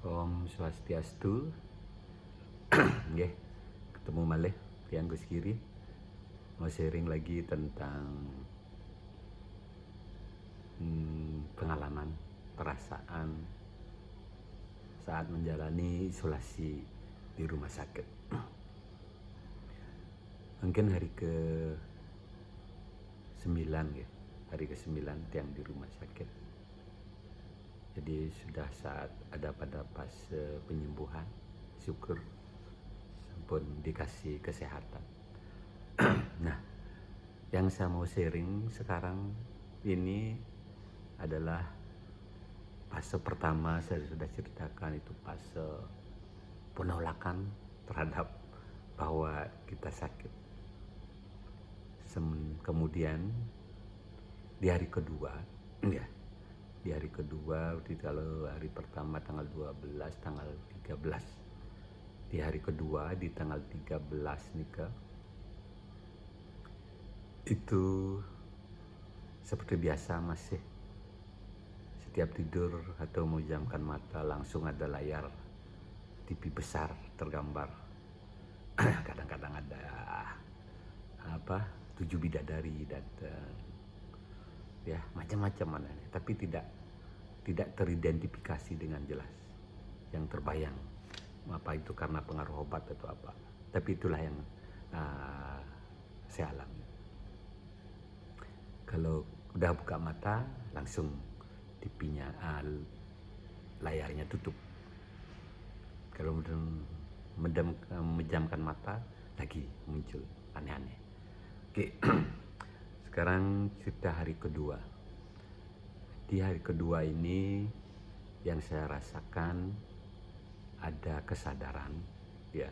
Om Swastiastu. Nggih, ketemu malih tiyang Gus Giri. Mau sharing lagi tentang pengalaman, perasaan saat menjalani isolasi di rumah sakit. Mungkin hari ke 9 ya, hari ke-9 tiang di rumah sakit. Jadi sudah saat ada pada fase penyembuhan, syukur pun dikasih kesehatan. Nah, yang saya mau sharing sekarang ini adalah fase pertama. Saya sudah ceritakan, itu fase penolakan terhadap bahwa kita sakit. Kemudian di hari kedua, ya, di hari kedua, kalau hari pertama tanggal 12, tanggal 13, di hari kedua di tanggal 13 nih itu seperti biasa, masih setiap tidur atau memejamkan mata langsung ada layar TV besar tergambar. Kadang-kadang ada 7 bidadari datang, ya macam-macam mana, tapi tidak teridentifikasi dengan jelas. Yang terbayang apa itu karena pengaruh obat atau apa, tapi itulah yang saya alami. Kalau udah buka mata langsung TV-nya, layarnya tutup. Kalau memejamkan mata lagi muncul aneh-aneh. Oke. Sekarang kita hari kedua. Di hari kedua ini yang saya rasakan ada kesadaran, ya.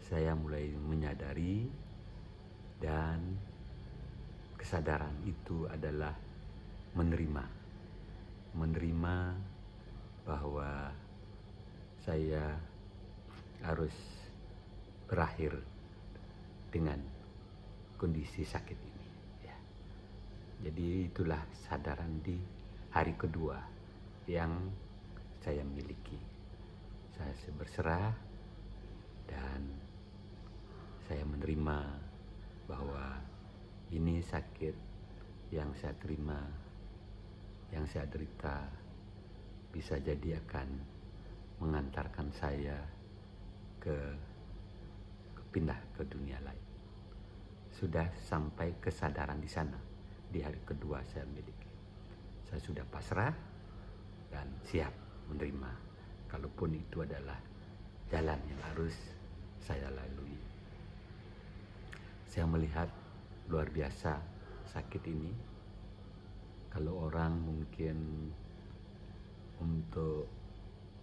Saya mulai menyadari, dan kesadaran itu adalah menerima bahwa saya harus berakhir dengan kondisi sakit ini, ya. Jadi itulah sadaran di hari kedua yang saya miliki. Saya berserah dan saya menerima bahwa ini sakit yang saya terima, yang saya derita, bisa jadi akan mengantarkan saya pindah ke dunia lain. Sudah sampai kesadaran di sana di hari kedua saya miliki. Saya sudah pasrah dan siap menerima, kalaupun itu adalah jalan yang harus saya lalui. Saya melihat luar biasa sakit ini. Kalau orang mungkin untuk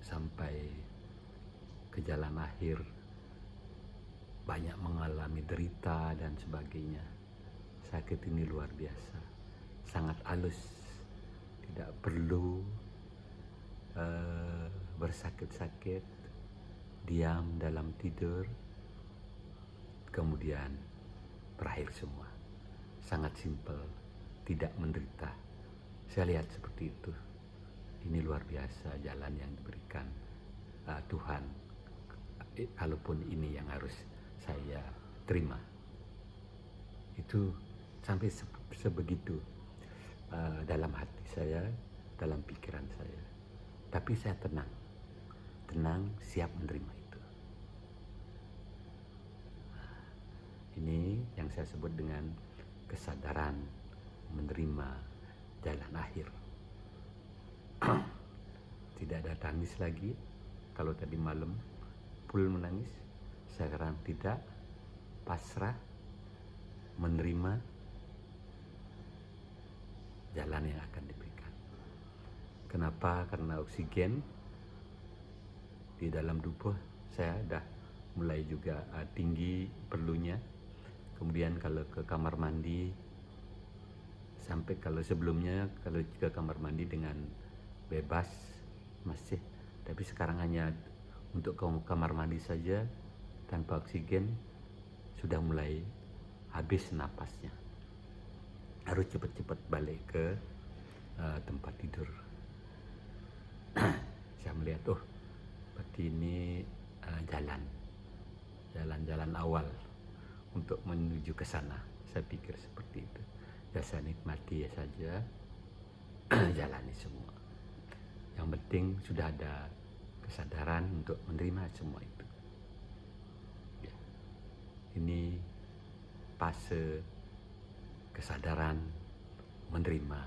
sampai ke jalan akhir banyak mengalami derita dan sebagainya. Sakit ini luar biasa, sangat halus. Tidak perlu bersakit-sakit, diam dalam tidur, kemudian berakhir semua. Sangat simpel, tidak menderita. Saya lihat seperti itu. Ini luar biasa jalan yang diberikan Tuhan. Kalaupun ini yang harus saya terima, itu sampai sebegitu dalam hati saya, dalam pikiran saya. Tapi saya tenang, siap menerima itu. Ini yang saya sebut dengan kesadaran menerima jalan akhir. Tidak ada tangis lagi. Kalau tadi malam full menangis, sekarang tidak, pasrah, menerima jalan yang akan diberikan. Kenapa? Karena oksigen di dalam tubuh saya sudah mulai juga tinggi perlunya. Kemudian kalau ke kamar mandi, sampai kalau sebelumnya kalau ke kamar mandi dengan bebas masih, tapi sekarang hanya untuk kamar mandi saja tanpa oksigen sudah mulai habis napasnya. Harus cepat-cepat balik ke tempat tidur. Saya melihat, seperti ini jalan awal untuk menuju ke sana. Saya pikir seperti itu. Ya saya nikmati saja, jalani semua. Yang penting sudah ada kesadaran untuk menerima semua itu. Ya. Ini fase kesadaran menerima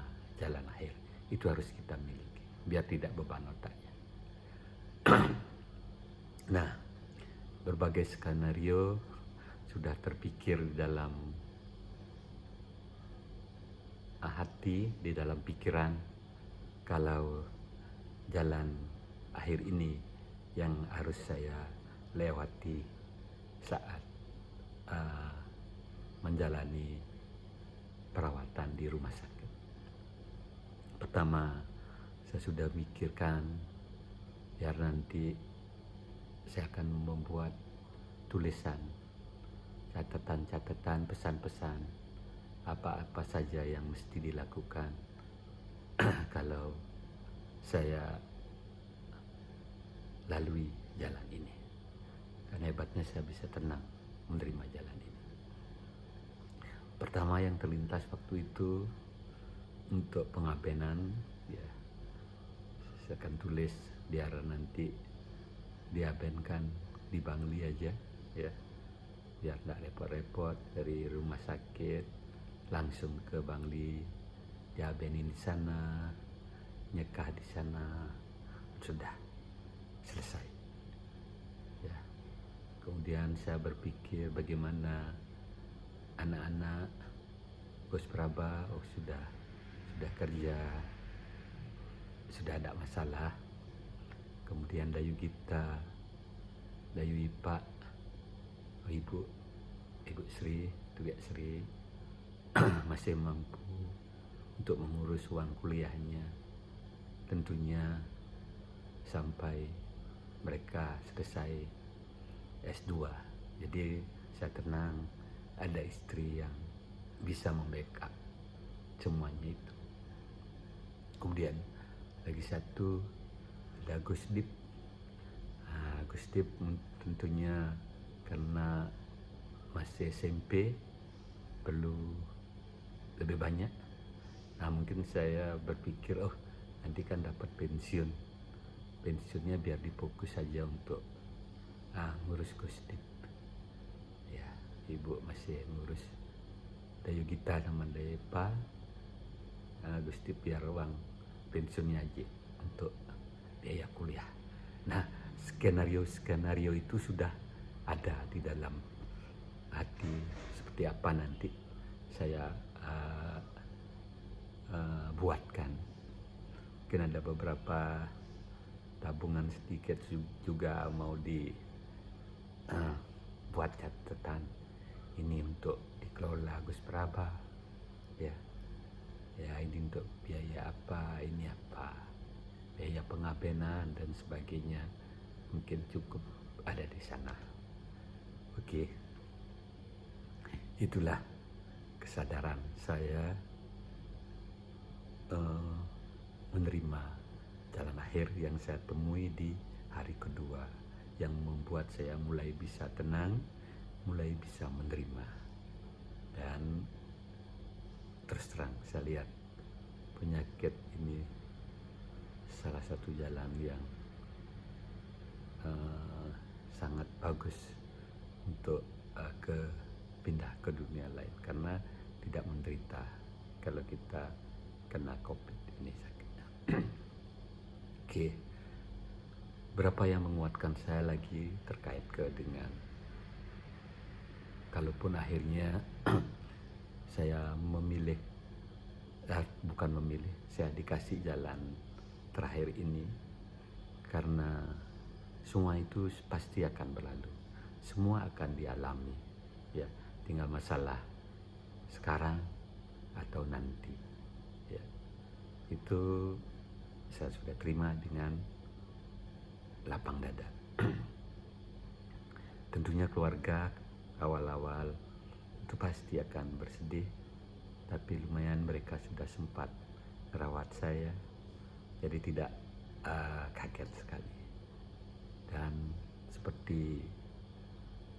jalan akhir. Itu harus kita miliki, biar tidak beban otaknya. Nah, berbagai skenario sudah terpikir dalam hati, di dalam pikiran, kalau jalan akhir ini yang harus saya lewati saat menjalani perawatan di rumah sakit. Pertama, saya sudah mikirkan biar nanti saya akan membuat tulisan, catatan-catatan, pesan-pesan, apa-apa saja yang mesti dilakukan kalau saya lalui jalan ini. Karena hebatnya saya bisa tenang menerima jalan ini. Pertama yang terlintas waktu itu untuk pengabenan, ya saya akan tulis biar nanti diabenkan di Bangli aja, ya biar tidak repot-repot dari rumah sakit langsung ke Bangli, diabenin di sana, nyekah di sana, sudah selesai. Ya. Kemudian saya berpikir bagaimana anak-anak Gus Praba sudah kerja, sudah ada masalah. Kemudian Dayu Gita, Dayu Ipa, Ibu Sri, Tugas Sri masih mampu untuk mengurus uang kuliahnya, tentunya sampai mereka selesai S2. Jadi saya tenang, ada istri yang bisa membackup semuanya itu. Kemudian lagi satu ada Gus Dip. Gus Dip tentunya karena masih SMP perlu lebih banyak. Mungkin saya berpikir nanti kan dapat pensiunnya biar difokus saja untuk ngurus Gus Dip. Ya, ibu masih ngurus Dayu Gita sama Dayu Pa. Gus Dip biar uang pensiunnya aja untuk biaya kuliah. Nah, skenario itu sudah ada di dalam hati, seperti apa nanti saya buatkan. Mungkin ada beberapa tabungan sedikit juga mau buat catatan ini untuk dikelola Gus Praba, ya ini untuk biaya apa, ini apa, biaya pengabenan dan sebagainya, mungkin cukup ada di sana. Oke, itulah kesadaran saya menerima jalan akhir yang saya temui di hari kedua, yang membuat saya mulai bisa tenang, mulai bisa menerima. Dan terus terang saya lihat penyakit ini salah satu jalan yang sangat bagus untuk pindah ke dunia lain, karena tidak menderita kalau kita kena COVID ini sakitnya. Oke, berapa yang menguatkan saya lagi terkait dengan kalaupun akhirnya saya memilih, bukan memilih, saya dikasih jalan terakhir ini, karena semua itu pasti akan berlalu, semua akan dialami, ya tinggal masalah sekarang atau nanti, ya itu saya sudah terima dengan lapang dada. Tentunya keluarga awal-awal itu pasti akan bersedih, tapi lumayan mereka sudah sempat merawat saya, jadi tidak kaget sekali. Dan seperti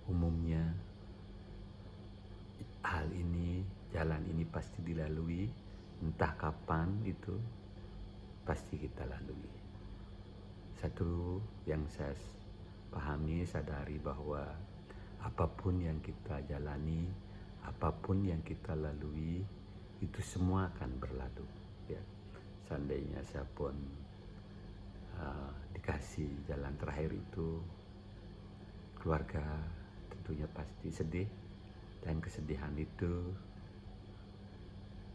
umumnya hal ini, jalan ini pasti dilalui, entah kapan itu pasti kita lalui. Satu yang saya pahami, sadari bahwa apapun yang kita jalani, apapun yang kita lalui, itu semua akan berlalu. Ya, seandainya saya pun dikasih jalan terakhir itu, keluarga tentunya pasti sedih, dan kesedihan itu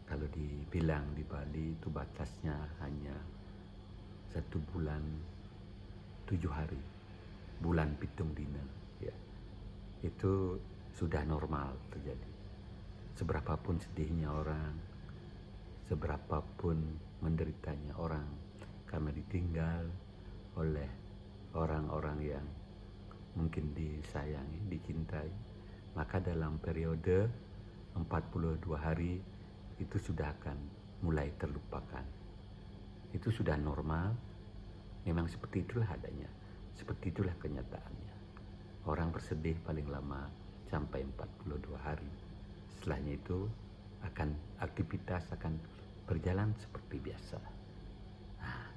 kalau dibilang di Bali itu batasnya hanya 1 bulan 7 hari, bulan pitung dina, ya. Itu sudah normal terjadi. Seberapapun sedihnya orang, seberapapun menderitanya orang karena ditinggal oleh orang-orang yang mungkin disayangi, dicintai, maka dalam periode 42 hari itu sudah akan mulai terlupakan. Itu sudah normal, memang seperti itulah adanya, seperti itulah kenyataannya. Orang bersedih paling lama sampai 42 hari. Setelahnya itu aktivitas akan berjalan seperti biasa. Nah,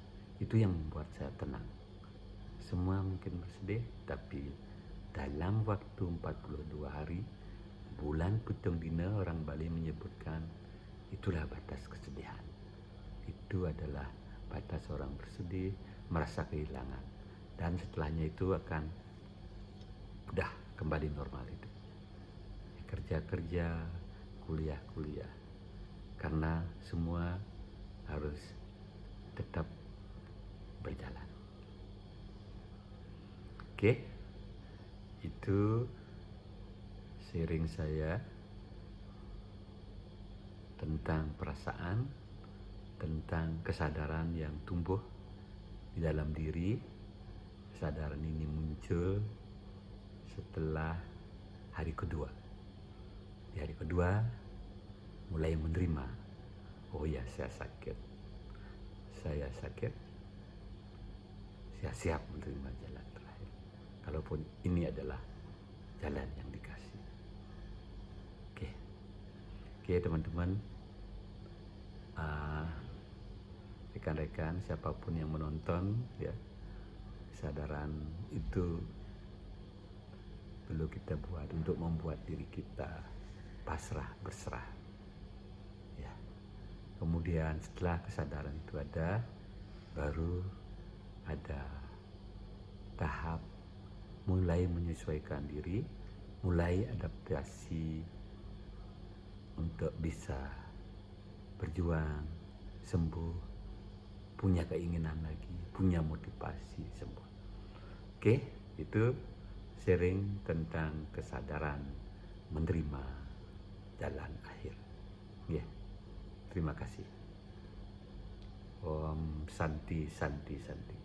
itu yang membuat saya tenang. Semua mungkin bersedih, tapi dalam waktu 42 hari, bulan pitung dina, orang Bali menyebutkan itulah batas kesedihan. Itu adalah batas orang bersedih, merasa kehilangan. Dan setelahnya itu akan udah kembali normal itu. Kerja-kerja, kuliah-kuliah. Karena semua harus tetap berjalan. Oke, itu sharing saya tentang perasaan, tentang kesadaran yang tumbuh di dalam diri. Kesadaran ini muncul setelah hari kedua. Di hari kedua mulai menerima, oh ya, saya sakit, saya siap menerima jalan terakhir. Kalaupun ini adalah jalan yang dikasih. Oke teman-teman, rekan-rekan, siapapun yang menonton, ya, kesadaran itu perlu kita buat untuk membuat diri kita pasrah, berserah. Ya. Kemudian setelah kesadaran itu ada, baru ada tahap mulai menyesuaikan diri, mulai adaptasi untuk bisa berjuang, sembuh, punya keinginan lagi, punya motivasi sembuh. Oke, itu sharing tentang kesadaran menerima jalan akhir. Ya, terima kasih. Om Santi Santi Santi.